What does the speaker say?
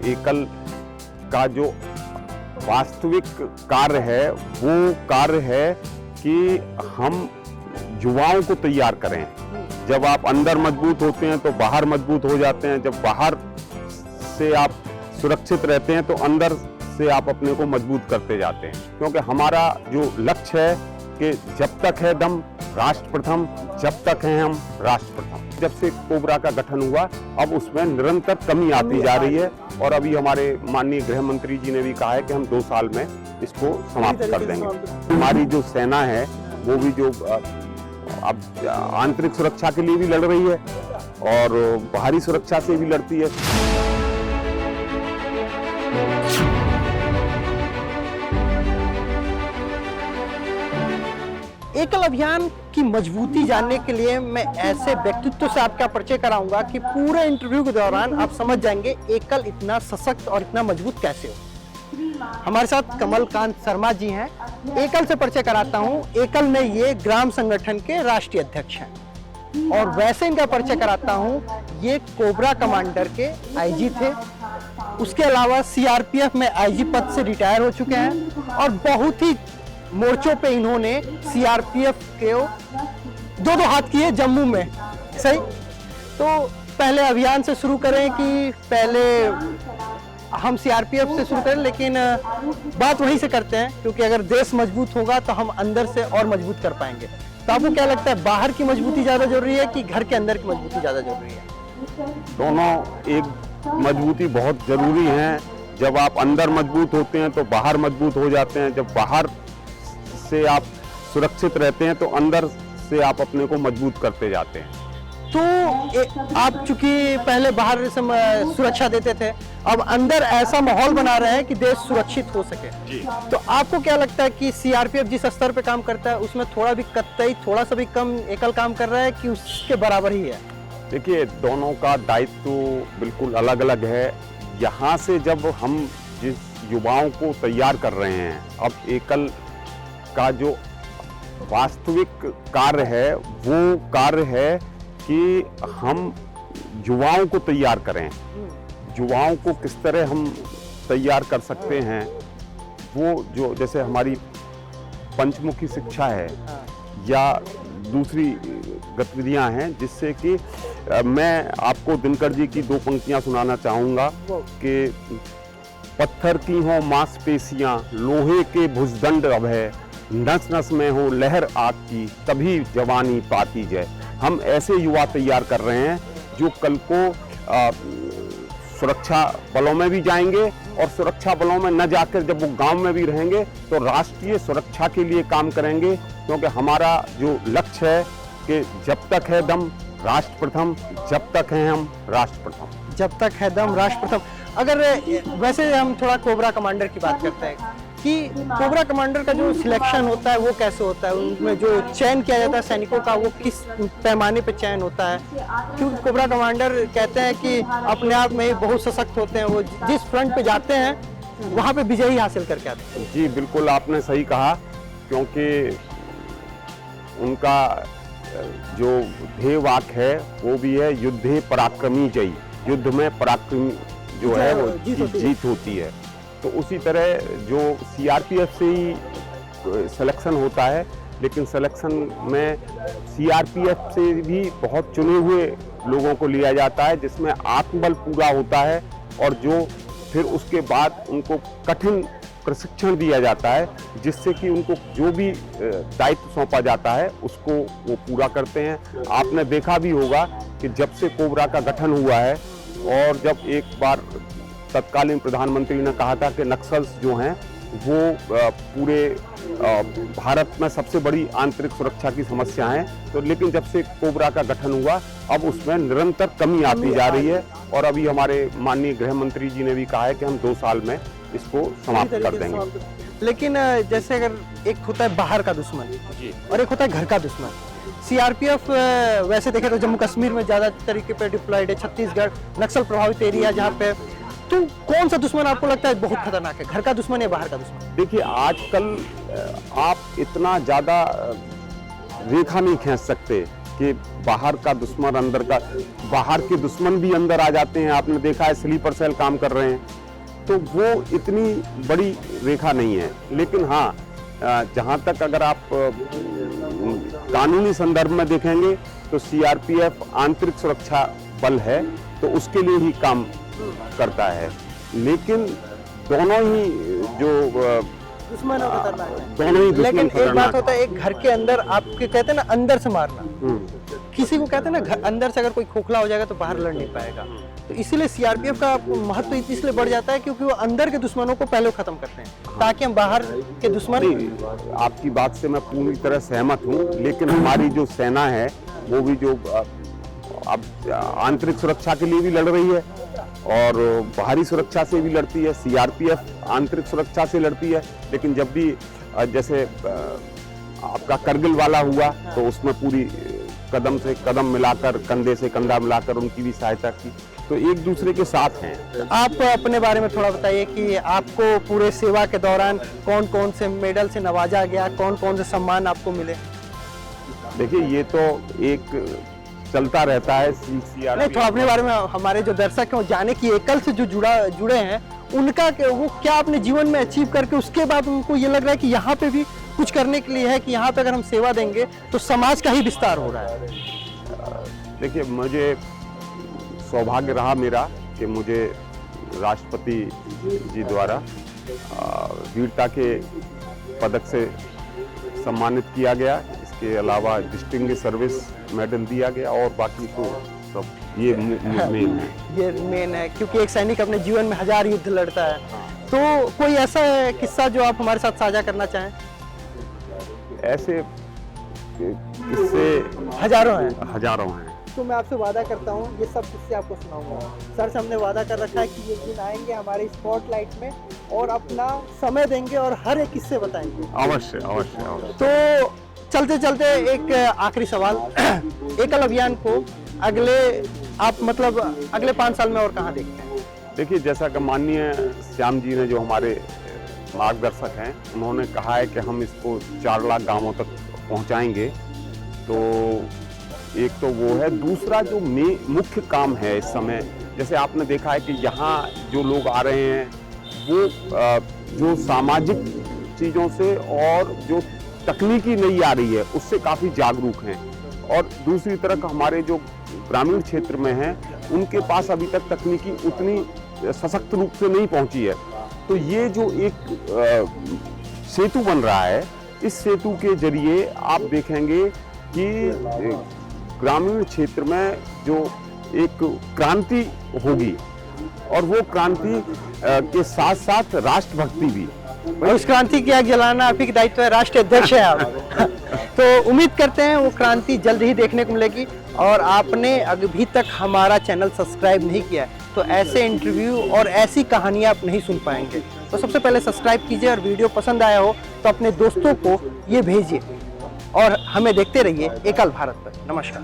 एकल का जो वास्तविक कार्य है वो कार्य है कि हम युवाओं को तैयार करें। जब आप अंदर मजबूत होते हैं तो बाहर मजबूत हो जाते हैं, जब बाहर से आप सुरक्षित रहते हैं तो अंदर से आप अपने को मजबूत करते जाते हैं। क्योंकि हमारा जो लक्ष्य है कि जब तक है दम राष्ट्र प्रथम, जब तक हैं हम राष्ट्र प्रथम। जब से कोबरा का गठन हुआ अब उसमें निरंतर कमी आती जा रही है और अभी हमारे माननीय गृह मंत्री जी ने भी कहा है कि हम 2 साल में इसको समाप्त कर देंगे। हमारी जो सेना है वो भी जो अब आंतरिक सुरक्षा के लिए भी लड़ रही है और बाहरी सुरक्षा से भी लड़ती है। एकल अभियान की मजबूती जानने के लिए मैं ऐसे व्यक्तित्व से आपका परिचय कराऊंगा कि पूरे इंटरव्यू के दौरान आप समझ जाएंगे एकल इतना सशक्त और इतना मजबूत कैसे हो। हमारे साथ कमलकांत शर्मा जी हैं। एकल से परिचय कराता हूं। एकल में ये ग्राम संगठन के राष्ट्रीय अध्यक्ष हैं और वैसे इनका परिचय कराता हूं, ये कोबरा कमांडर के आईजी थे। उसके अलावा सीआरपीएफ में आईजी पद से रिटायर हो चुके हैं और बहुत ही मोर्चों पे इन्होंने सीआरपीएफ के 2-2 हाथ किए जम्मू में। सही, तो पहले अभियान से शुरू करें कि पहले हम सीआरपीएफ से शुरू करें, लेकिन बात वहीं से करते हैं क्योंकि अगर देश मजबूत होगा तो हम अंदर से और मजबूत कर पाएंगे। तो आपको क्या लगता है, बाहर की मजबूती ज्यादा जरूरी है कि घर के अंदर की मजबूती ज्यादा जरूरी है? दोनों एक मजबूती बहुत जरूरी है। जब आप अंदर मजबूत होते हैं तो बाहर मजबूत हो जाते हैं, जब बाहर से आप सुरक्षित रहते हैं तो अंदर से आप अपने को मजबूत करते जाते हैं। तो आप चूंकि पहले बाहर से सुरक्षा देते थे, अब अंदर ऐसा माहौल बना रहे हैं कि देश सुरक्षित हो सके जी। तो आपको क्या लगता है कि सीआरपीएफ जिस स्तर पे काम करता है उसमें थोड़ा भी कतई थोड़ा सा भी कम एकल काम कर रहा है कि उसके बराबर ही है? देखिए, दोनों का दायित्व तो बिल्कुल अलग अलग है। यहाँ से जब हम जिस युवाओं को तैयार कर रहे हैं, अब एकल का जो वास्तविक कार्य है वो कार्य है कि हम युवाओं को तैयार करें। युवाओं को किस तरह हम तैयार कर सकते हैं, वो जो जैसे हमारी पंचमुखी शिक्षा है या दूसरी गतिविधियां हैं, जिससे कि मैं आपको दिनकर जी की 2 पंक्तियां सुनाना चाहूँगा कि पत्थर की हों मांसपेशियां, लोहे के भुजदंड अब है, नस नस में हो लहर आग की, तभी जवानी पाती जय। हम ऐसे युवा तैयार कर रहे हैं जो कल को सुरक्षा बलों में भी जाएंगे और सुरक्षा बलों में न जाकर जब वो गांव में भी रहेंगे तो राष्ट्रीय सुरक्षा के लिए काम करेंगे। क्योंकि हमारा जो लक्ष्य है कि जब तक है दम राष्ट्र प्रथम, जब तक हैं हम राष्ट्र प्रथम। जब तक है दम राष्ट्र प्रथम। अगर वैसे हम थोड़ा कोबरा कमांडर की बात करते हैं कि कोबरा कमांडर का जो सिलेक्शन होता है वो कैसे होता है, उनमें जो चयन किया जाता है सैनिकों का वो किस पैमाने पे चयन होता है? क्योंकि कोबरा कमांडर कहते हैं कि अपने आप में ही बहुत सशक्त होते हैं, वो जिस फ्रंट पे जाते हैं वहाँ पे विजयी हासिल करके आते हैं। जी बिल्कुल, आपने सही कहा। क्योंकि उनका जो ध्येय वाक्य है वो भी है युद्धे पराक्रमी जयी। युद्ध में पराक्रमी जो है वो जीत होती है। तो उसी तरह जो सीआरपीएफ से ही सिलेक्शन होता है, लेकिन सिलेक्शन में सीआरपीएफ से भी बहुत चुने हुए लोगों को लिया जाता है जिसमें आत्मबल पूरा होता है और जो फिर उसके बाद उनको कठिन प्रशिक्षण दिया जाता है जिससे कि उनको जो भी दायित्व सौंपा जाता है उसको वो पूरा करते हैं। आपने देखा भी होगा कि जब से कोबरा का गठन हुआ है और जब एक बार तत्कालीन प्रधानमंत्री ने कहा था कि नक्सल्स जो हैं वो पूरे भारत में सबसे बड़ी आंतरिक सुरक्षा की समस्या है, तो लेकिन जब से कोबरा का गठन हुआ अब उसमें निरंतर कमी आती जा रही है और अभी हमारे माननीय गृह मंत्री जी ने भी कहा है कि हम 2 साल में इसको समाप्त कर देंगे। लेकिन जैसे अगर एक होता है बाहर का दुश्मन और एक होता है घर का दुश्मन। सीआरपीएफ वैसे देखें तो जम्मू कश्मीर में ज्यादा तरीके पे डिप्लॉयड है, छत्तीसगढ़ नक्सल प्रभावित एरिया जहाँ पे, तो कौन सा दुश्मन आपको लगता है बहुत खतरनाक है, घर का दुश्मन या बाहर का दुश्मन? देखिए, आजकल आप इतना ज्यादा रेखा नहीं खींच सकते कि बाहर का दुश्मन अंदर का, बाहर के दुश्मन भी अंदर आ जाते हैं। आपने देखा है स्लीपर सेल काम कर रहे हैं, तो वो इतनी बड़ी रेखा नहीं है। लेकिन हाँ, जहाँ तक अगर आप कानूनी संदर्भ में देखेंगे तो सीआरपीएफ आंतरिक सुरक्षा बल है, तो उसके लिए ही काम करता है। लेकिन दोनों ही जो दुश्मनों को करना है, दोनों ही लेकिन दुश्मन एक बात होता है, एक घर के अंदर आपके कहते हैं ना अंदर से मारना, खतरनाक। किसी को कहते हैं ना घर अंदर से अगर कोई खोखला हो जाएगा तो बाहर लड़ नहीं पाएगा। तो इसीलिए सीआरपीएफ का महत्व इसलिए बढ़ जाता है क्योंकि वो अंदर के दुश्मनों को पहले खत्म करते हैं, ताकि हम बाहर के दुश्मन। नहीं, आपकी बात से मैं पूरी तरह सहमत हूँ, लेकिन हमारी जो सेना है वो भी जो अब आंतरिक सुरक्षा के लिए भी लड़ रही है और बाहरी सुरक्षा से भी लड़ती है। सीआरपीएफ आंतरिक सुरक्षा से लड़ती है, लेकिन जब भी जैसे आपका करगिल वाला हुआ तो उसमें पूरी कदम से कदम मिलाकर, कंधे से कंधा मिलाकर उनकी भी सहायता की। तो एक दूसरे के साथ हैं। आप अपने बारे में थोड़ा बताइए कि आपको पूरे सेवा के दौरान कौन कौन से मेडल से नवाजा गया, कौन कौन से सम्मान आपको मिले? देखिए, ये तो एक चलता रहता है। नहीं, थोड़ा अपने बारे में हमारे जो दर्शक हैं वो जाने कि एकल से जो जुड़े हैं उनका वो क्या अपने जीवन में अचीव करके उसके बाद उनको ये लग रहा है कि यहाँ पे भी कुछ करने के लिए है, कि यहाँ पे अगर हम सेवा देंगे तो समाज का ही विस्तार हो रहा है। देखिए, मुझे सौभाग्य रहा मेरा कि मुझे राष्ट्रपति जी द्वारा वीरता के पदक से सम्मानित किया गया। इसके अलावा डिस्टिंग्विश सर्विस मेडल दिया गया और बाकी तो सब ये मेन है। ये मेन है क्योंकि एक सैनिक अपने जीवन में 1000 युद्ध लड़ता है। तो कोई ऐसा किस्सा जो आप हमारे साथ साझा करना चाहें? ऐसे किस्से हजारों हैं। हजारों हैं। तो मैं आपसे वादा करता हूँ ये सब किस्से आपको सुनाऊंगा। सर से हमने वादा कर रखा है कि ये दिन आएंगे हमारे स्पॉटलाइट में और अपना समय देंगे और हर एक किस्से बताएंगे। अवश्य अवश्य अवश्य। तो चलते चलते एक आखिरी सवाल, एकल अभियान को अगले 5 साल में और कहाँ देखते हैं? देखिए, जैसा कि माननीय श्याम जी ने जो हमारे मार्गदर्शक हैं, उन्होंने कहा है कि हम इसको 4 लाख गांवों तक पहुंचाएंगे। तो एक तो वो है, दूसरा जो मुख्य काम है इस समय, जैसे आपने देखा है कि यहाँ जो लोग आ रहे हैं वो जो सामाजिक चीज़ों से और जो तकनीकी नहीं आ रही है उससे काफ़ी जागरूक हैं, और दूसरी तरफ हमारे जो ग्रामीण क्षेत्र में हैं उनके पास अभी तक तकनीकी उतनी सशक्त रूप से नहीं पहुंची है। तो ये जो एक सेतु बन रहा है, इस सेतु के जरिए आप देखेंगे कि ग्रामीण क्षेत्र में जो एक क्रांति होगी, और वो क्रांति के साथ साथ राष्ट्रभक्ति भी। और उस क्रांति की आग जलाना आप ही का दायित्व है, राष्ट्रीय अध्यक्ष है आप। तो उम्मीद करते हैं वो क्रांति जल्द ही देखने को मिलेगी। और आपने अभी तक हमारा चैनल सब्सक्राइब नहीं किया है तो ऐसे इंटरव्यू और ऐसी कहानियां आप नहीं सुन पाएंगे। तो सबसे पहले सब्सक्राइब कीजिए, और वीडियो पसंद आया हो तो अपने दोस्तों को ये भेजिए, और हमें देखते रहिए एकल भारत पर। नमस्कार।